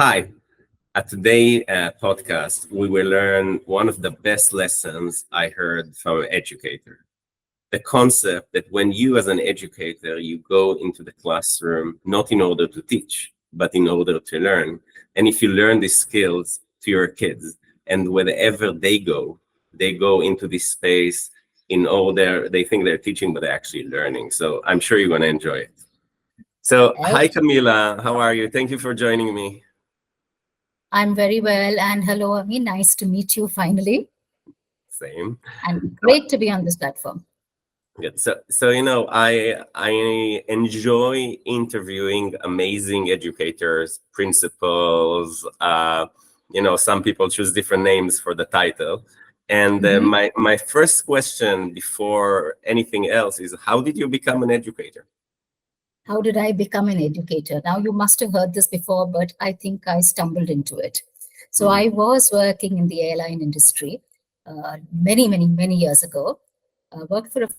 Hi, at today's podcast, we will learn one of the best lessons I heard from an educator. The concept that when you, as an educator, you go into the classroom not in order to teach, but in order to learn. And if you learn these skills to your kids, and wherever they go into this space in order, they think they're teaching, but they're actually learning. So I'm sure you're going to enjoy it. So, hi, Right. Kamila. How are you? Thank you for joining me. I'm very well. And hello, Ami. Nice to meet you finally. Same. And great to be on this platform. Good. So I enjoy interviewing amazing educators, principals. Some people choose different names for the title. And Mhm. my first question before anything else is, how did you become an educator? How did I become an educator? Now, you must have heard this before, but I think I stumbled into it. So, Mm. I was working in the airline industry many, many, many years ago. Worked for a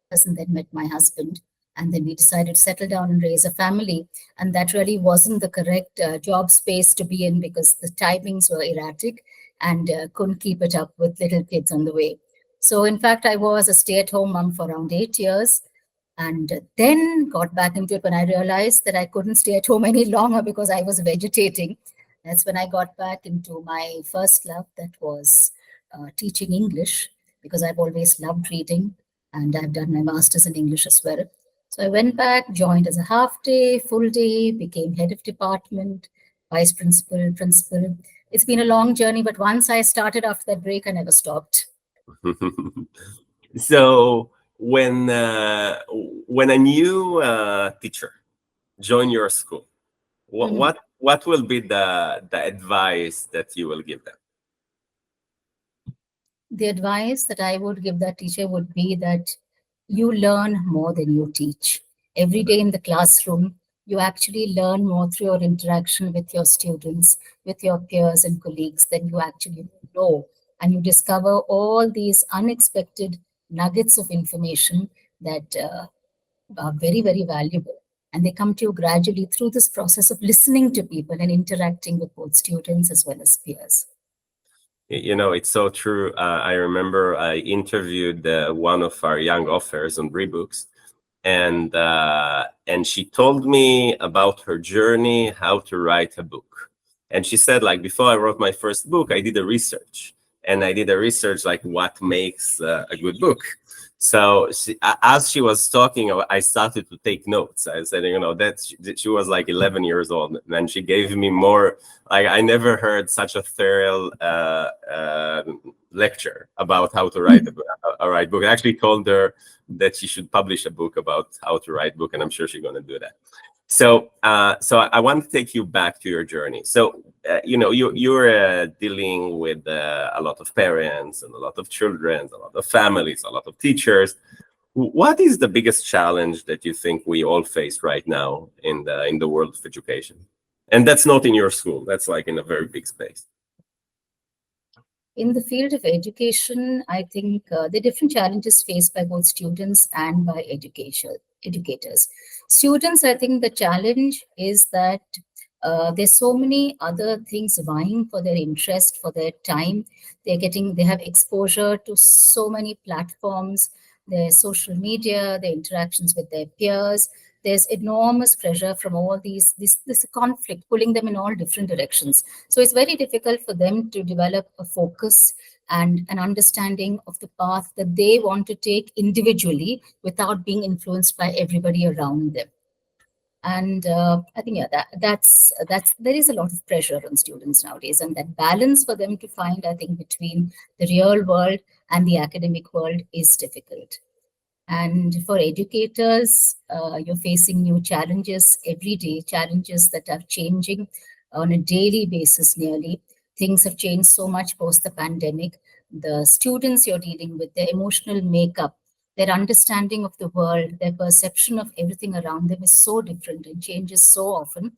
years and then met my husband. And then we decided to settle down and raise a family. And that really wasn't the correct job space to be in because the timings were erratic and couldn't keep it up with little kids on the way. So, in fact, I was a stay at home mom for around 8 years and then got back into it when I realized that I couldn't stay at home any longer because I was vegetating. That's when I got back into my first love, that was teaching English, because I've always loved reading and I've done my master's in English as well. So I went back, joined as a half day, full day, became head of department, vice principal, principal. It's been a long journey, but once I started after that break, I never stopped. So when a new teacher join your school, what Mhm. what what will be the advice that you will give them? The advice that I would give that teacher would be that you learn more than you teach. Every day in the classroom, you actually learn more through your interaction with your students, with your peers and colleagues than you actually know. And you discover all these unexpected nuggets of information that are very, very valuable. And they come to you gradually through this process of listening to people and interacting with both students as well as peers. It's so true. I remember I interviewed one of our young authors on Rebooks, and she told me about her journey, how to write a book. And she said, like, before I wrote my first book, I did a research, and I did a research like what makes a good book. So as she was talking, I started to take notes. I said, that she was like 11 years old, and she gave me more. Like, I never heard such a thorough lecture about how to write a right book. I actually told her that she should publish a book about how to write book, and I'm sure she's going to do that. So I want to take you back to your journey. So you're dealing with a lot of parents and a lot of children, a lot of families, a lot of teachers. What is the biggest challenge that you think we all face right now in the world of education? And that's not in your school. That's like in a very big space. In the field of education, I think the different challenges faced by both students and by educators. Students, I think the challenge is that there's so many other things vying for their interest, for their time. They have exposure to so many platforms, their social media, their interactions with their peers. There's enormous pressure from all this conflict pulling them in all different directions. So it's very difficult for them to develop a focus and an understanding of the path that they want to take individually without being influenced by everybody around them. And I think, yeah, that's there is a lot of pressure on students nowadays, and that balance for them to find, I think, between the real world and the academic world is difficult. And for educators, you're facing new challenges every day, challenges that are changing on a daily basis nearly. Things have changed so much post the pandemic. The students you're dealing with, their emotional makeup, their understanding of the world, their perception of everything around them is so different and changes so often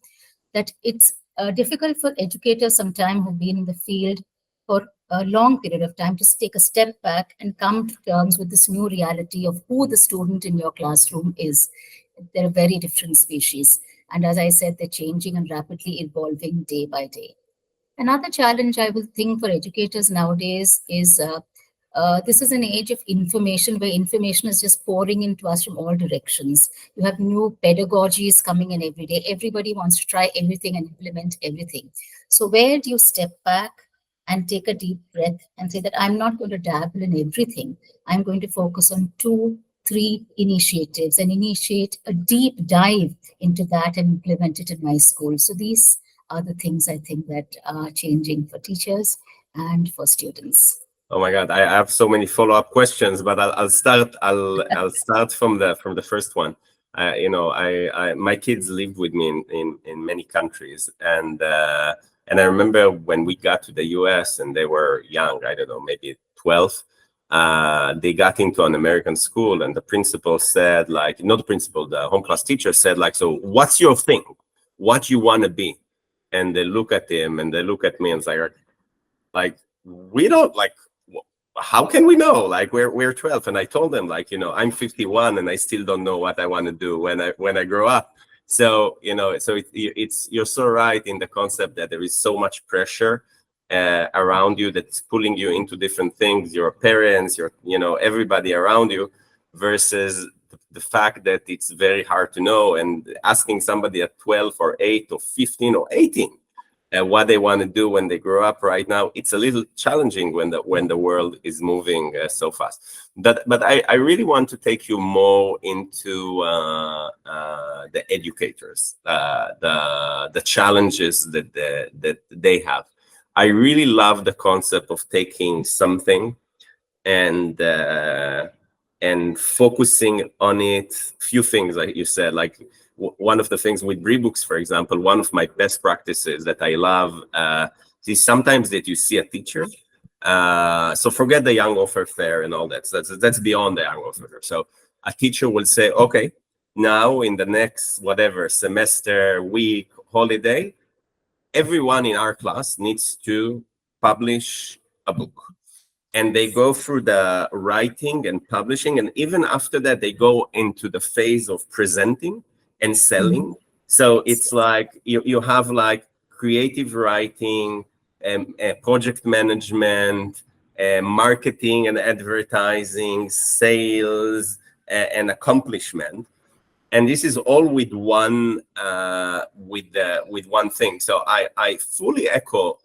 that it's difficult for educators sometimes who've been in the field for a long period of time to take a step back and come to terms with this new reality of who the student in your classroom is. They're a very different species. And as I said, they're changing and rapidly evolving day by day. Another challenge I will think for educators nowadays is this is an age of information where information is just pouring into us from all directions. You have new pedagogies coming in every day. Everybody wants to try everything and implement everything. So, where do you step back and take a deep breath and say that I'm not going to dabble in everything? I'm going to focus on two, three initiatives and initiate a deep dive into that and implement it in my school. So, these are the things I think that are changing for teachers and for students. Oh my God, I have so many follow-up questions, but I'll start. I'll start from the first one. My kids lived with me in many countries, and I remember when we got to the U.S. and they were young, I don't know, maybe 12. They got into an American school, and the principal said, like, not the principal, the home class teacher said, like, so what's your thing? What you want to be? And they look at him and they look at me and say, like, we don't, like, how can we know? Like, we're 12. And I told them, like, I'm 51 and I still don't know what I want to do when I grow up. So, it's you're so right in the concept that there is so much pressure around you that's pulling you into different things, your parents, everybody around you, versus the fact that it's very hard to know. And asking somebody at 12 or 8 or 15 or 18 what they want to do when they grow up right now, it's a little challenging when the world is moving so fast. But I really want to take you more into the educators, the challenges that they have. I really love the concept of taking something and focusing on it. Few things, like you said, like one of the things with rebooks, for example, one of my best practices that I love is sometimes that you see a teacher. So forget the young offer fair and all that. So that's beyond the young offer fair. So a teacher will say, okay, now in the next whatever semester, week, holiday, everyone in our class needs to publish a book. And they go through the writing and publishing, and even after that they go into the phase of presenting and selling. So it's like you have like creative writing, project management, marketing and advertising, sales, and accomplishment. And this is all with one thing. So I fully echo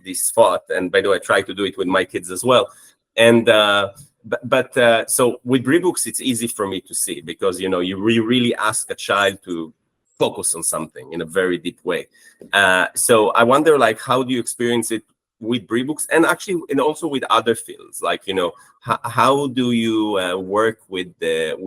this thought. And by the way, I try to do it with my kids as well. And so with rebooks, it's easy for me to see, because you really ask a child to focus on something in a very deep way. So I wonder, like, how do you experience it with rebooks, and actually, and also with other fields? Like, how do you work with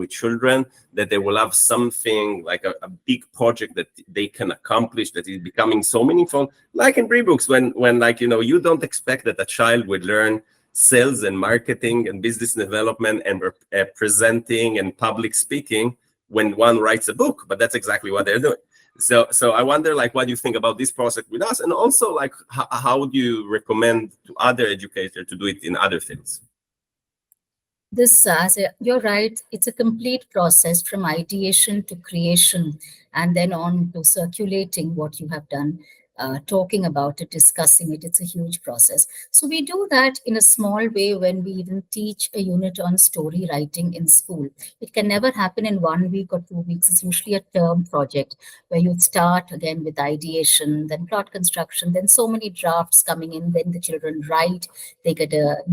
children, that they will have something like a big project that they can accomplish that is becoming so meaningful, like in rebooks, when like you don't expect that a child would learn sales and marketing and business development and presenting and public speaking when one writes a book, but that's exactly what they're doing. So I wonder, like, what do you think about this process with us, and also, like, how do you recommend to other educators to do it in other fields? You're right, it's a complete process from ideation to creation and then on to circulating what you have done, talking about it, discussing it. It's a huge process. So we do that in a small way when we even teach a unit on story writing in school. It can never happen in 1 week or 2 weeks. It's usually a term project where you start again with ideation, then plot construction, then so many drafts coming in, then the children write, they get a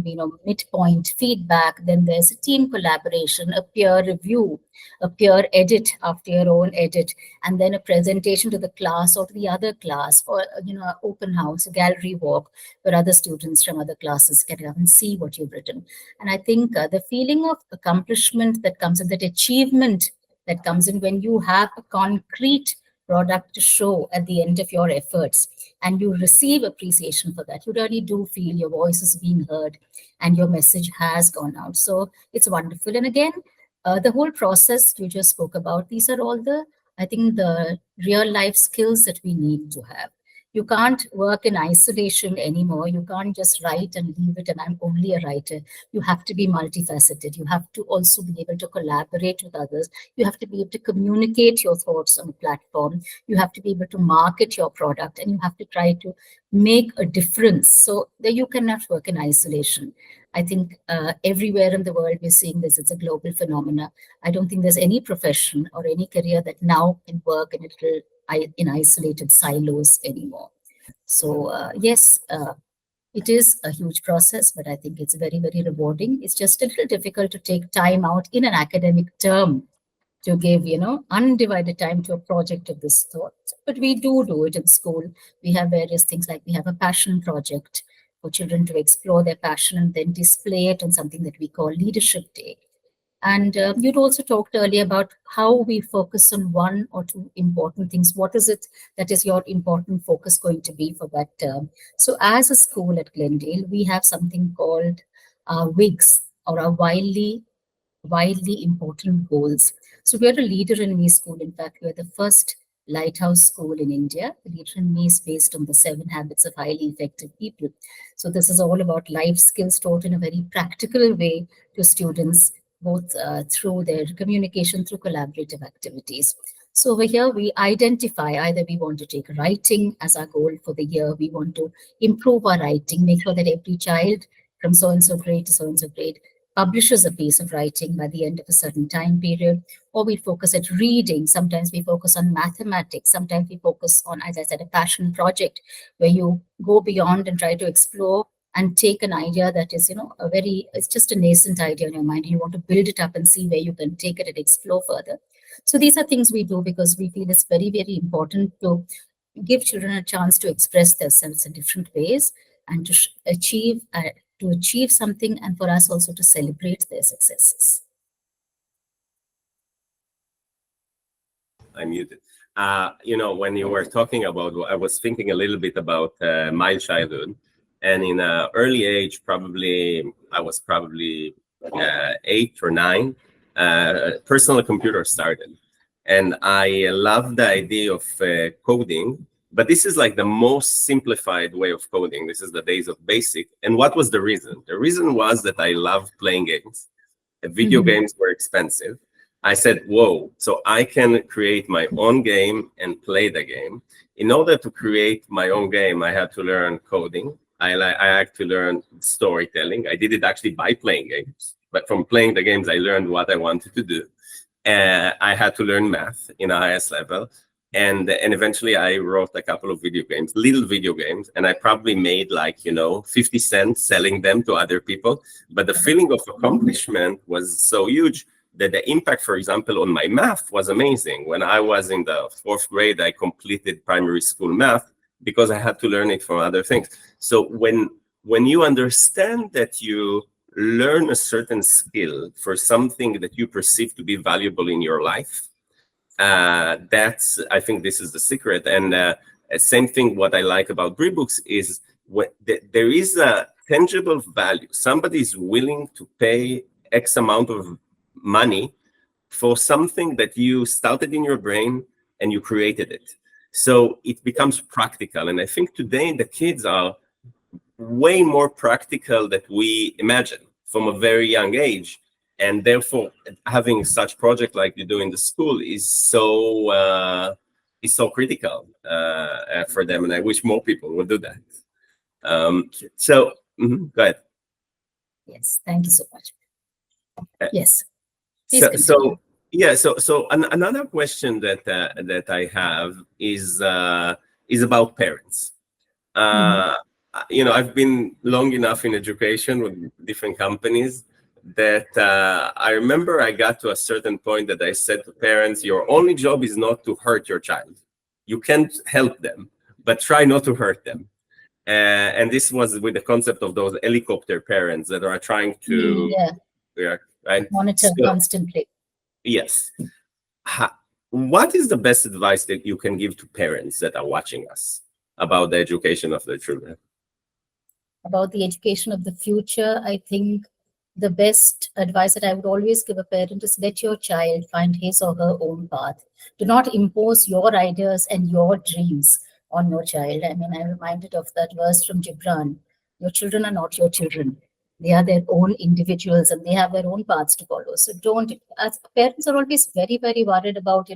midpoint feedback, then there's a team collaboration, a peer review, a peer edit after your own edit, and then a presentation to the class or to the other class, or an open house, a gallery walk where other students from other classes can come and see what you've written. And I think the feeling of accomplishment that comes in, that achievement that comes in when you have a concrete product to show at the end of your efforts and you receive appreciation for that, you really do feel your voice is being heard and your message has gone out. So it's wonderful. And again, the whole process you just spoke about, these are all I think the real life skills that we need to have. You can't work in isolation anymore. You can't just write and leave it and I'm only a writer. You have to be multifaceted. You have to also be able to collaborate with others. You have to be able to communicate your thoughts on a platform. You have to be able to market your product, and you have to try to make a difference. So that you cannot work in isolation. I think everywhere in the world we're seeing this. It's a global phenomena. I don't think there's any profession or any career that now can work in isolated silos anymore. So yes, it is a huge process, but I think it's very, very rewarding. It's just a little difficult to take time out in an academic term to give, undivided time to a project of this sort. But we do it in school. We have various things, like we have a passion project for children to explore their passion and then display it on something that we call Leadership Day. And you'd also talked earlier about how we focus on one or two important things. What is it that is your important focus going to be for that term? So as a school at Glendale, we have something called WIGS, or our widely important goals. So we're a leader in me school. In fact, we're the first lighthouse school in India. The leader in me is based on the 7 habits of highly effective people. So this is all about life skills taught in a very practical way to students, both through their communication, through collaborative activities. So over here, we identify either we want to take writing as our goal for the year, we want to improve our writing, make sure that every child from so-and-so grade to so-and-so grade publishes a piece of writing by the end of a certain time period, or we focus at reading. Sometimes we focus on mathematics. Sometimes we focus on, as I said, a passion project where you go beyond and try to explore and take an idea that is, it's just a nascent idea in your mind. You want to build it up and see where you can take it and explore further. So these are things we do because we feel it's very, very important to give children a chance to express themselves in different ways and to achieve something, and for us also to celebrate their successes. I'm muted. When you were talking about, I was thinking a little bit about my childhood, and in an early age, I was probably 8 or 9. Personal computer started, and I love the idea of coding. But this is like the most simplified way of coding. This is the days of BASIC. And what was the reason? The reason was that I love playing games. Video games were expensive. I said, whoa, so I can create my own game and play the game. In order to create my own game, I had to learn coding. I had to learn storytelling. I did it actually by playing games. But from playing the games, I learned what I wanted to do. I had to learn math in the highest level. And eventually I wrote a couple of little video games, and I probably made 50 cents selling them to other people. But the feeling of accomplishment was so huge that the impact, for example, on my math was amazing. When I was in the 4th grade, I completed primary school math because I had to learn it from other things. So when you understand that you learn a certain skill for something that you perceive to be valuable in your life, I think this is the secret. And same thing, what I like about Books is there is a tangible value. Somebody is willing to pay X amount of money for something that you started in your brain and you created it. So it becomes practical. And I think today the kids are way more practical than we imagine from a very young age. And therefore, having such project like you do in the school is so critical for them. And I wish more people would do that. Go ahead. Yes, thank you so much. Yes. Another question that I have is about parents. I've been long enough in education with different companies that I remember I got to a certain point that I said to parents, your only job is not to hurt your child. You can't help them, but try not to hurt them. And this was with the concept of those helicopter parents that are trying to monitor constantly. Yes. What is the best advice that you can give to parents that are watching us about the education of their children? About the education of the future, I think the best advice that I would always give a parent is let your child find his or her own path. Do not impose your ideas and your dreams on your child. I mean, I'm reminded of that verse from Gibran. Your children are not your children. They are their own individuals and they have their own paths to follow. So don't, as parents are always very, very worried about,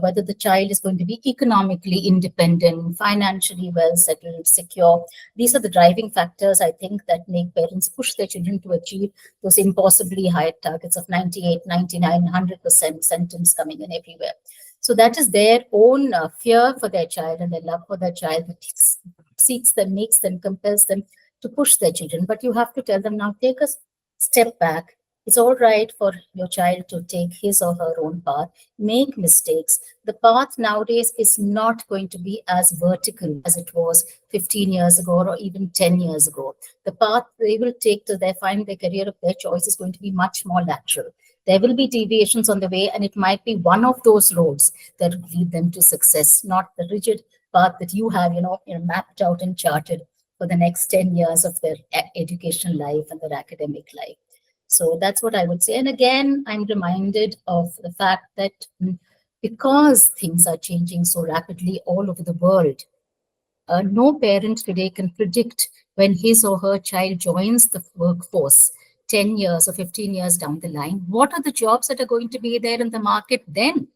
whether the child is going to be economically independent, financially well settled, secure. These are the driving factors, I think, that make parents push their children to achieve those impossibly high targets of 98, 99, 100% sentence coming in everywhere. So that is their own fear for their child and their love for their child that seeks them, makes them, compels them to push their children. But you have to tell them, now take a step back. It's all right for your child to take his or her own path, make mistakes. The path nowadays is not going to be as vertical as it was 15 years ago or even 10 years ago. The path they will take to find their career of their choice is going to be much more lateral. There will be deviations on the way, and it might be one of those roads that will lead them to success, not the rigid path that you have, mapped out and charted for the next 10 years of their educational life and their academic life. So that's what I would say. And again, I'm reminded of the fact that because things are changing so rapidly all over the world, no parent today can predict when his or her child joins the workforce 10 years or 15 years down the line, what are the jobs that are going to be there in the market then?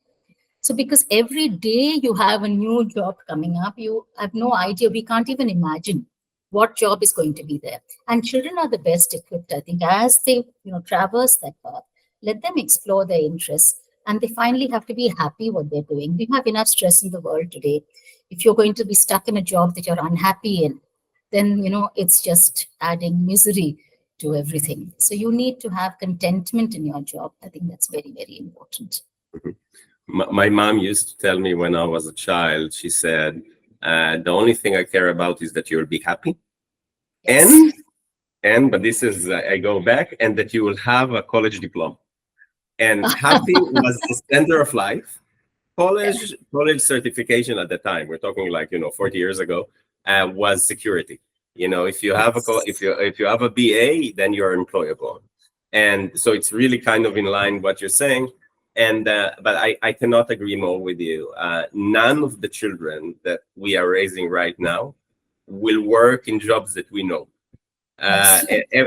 So because every day you have a new job coming up, you have no idea. We can't even imagine what job is going to be there. And children are the best equipped, I think, as they traverse that path. Let them explore their interests, and they finally have to be happy what they're doing. We have enough stress in the world today. If you're going to be stuck in a job that you're unhappy in, then it's just adding misery to everything. So you need to have contentment in your job. I think that's very, very important. My mom used to tell me when I was a child, she said, the only thing I care about is that you'll be happy. Yes. But this is, I go back, and that you will have a college diploma. And happy was the center of life. College certification at the time, we're talking 40 years ago, was security. If you have if you have a BA, then you're employable. And so it's really kind of in line what you're saying. And but I cannot agree more with you. None of the children that we are raising right now will work in jobs that we know.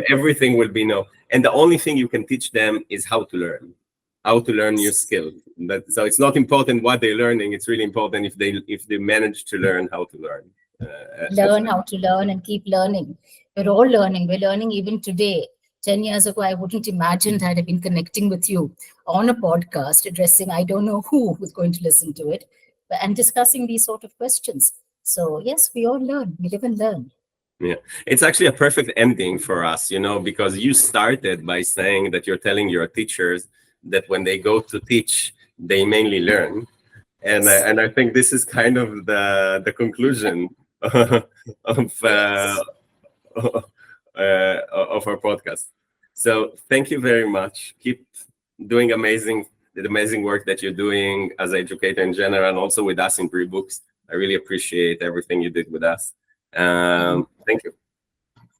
Everything will be no. And the only thing you can teach them is how to learn new skills. So it's not important what they're learning. It's really important if they manage to learn how to learn. Learn how to learn and keep learning. We're all learning. We're learning even today. 10 years ago, I wouldn't imagine that I'd have been connecting with you on a podcast addressing, I don't know who was going to listen to it, and discussing these sort of questions. So yes, we all learn. We live and learn. Yeah, it's actually a perfect ending for us, because you started by saying that you're telling your teachers that when they go to teach, they mainly learn. And I think this is kind of the conclusion of our podcast. So thank you very much. Keep doing the amazing work that you're doing as an educator in general, and also with us in Pre-Books. I really appreciate everything you did with us. Thank you.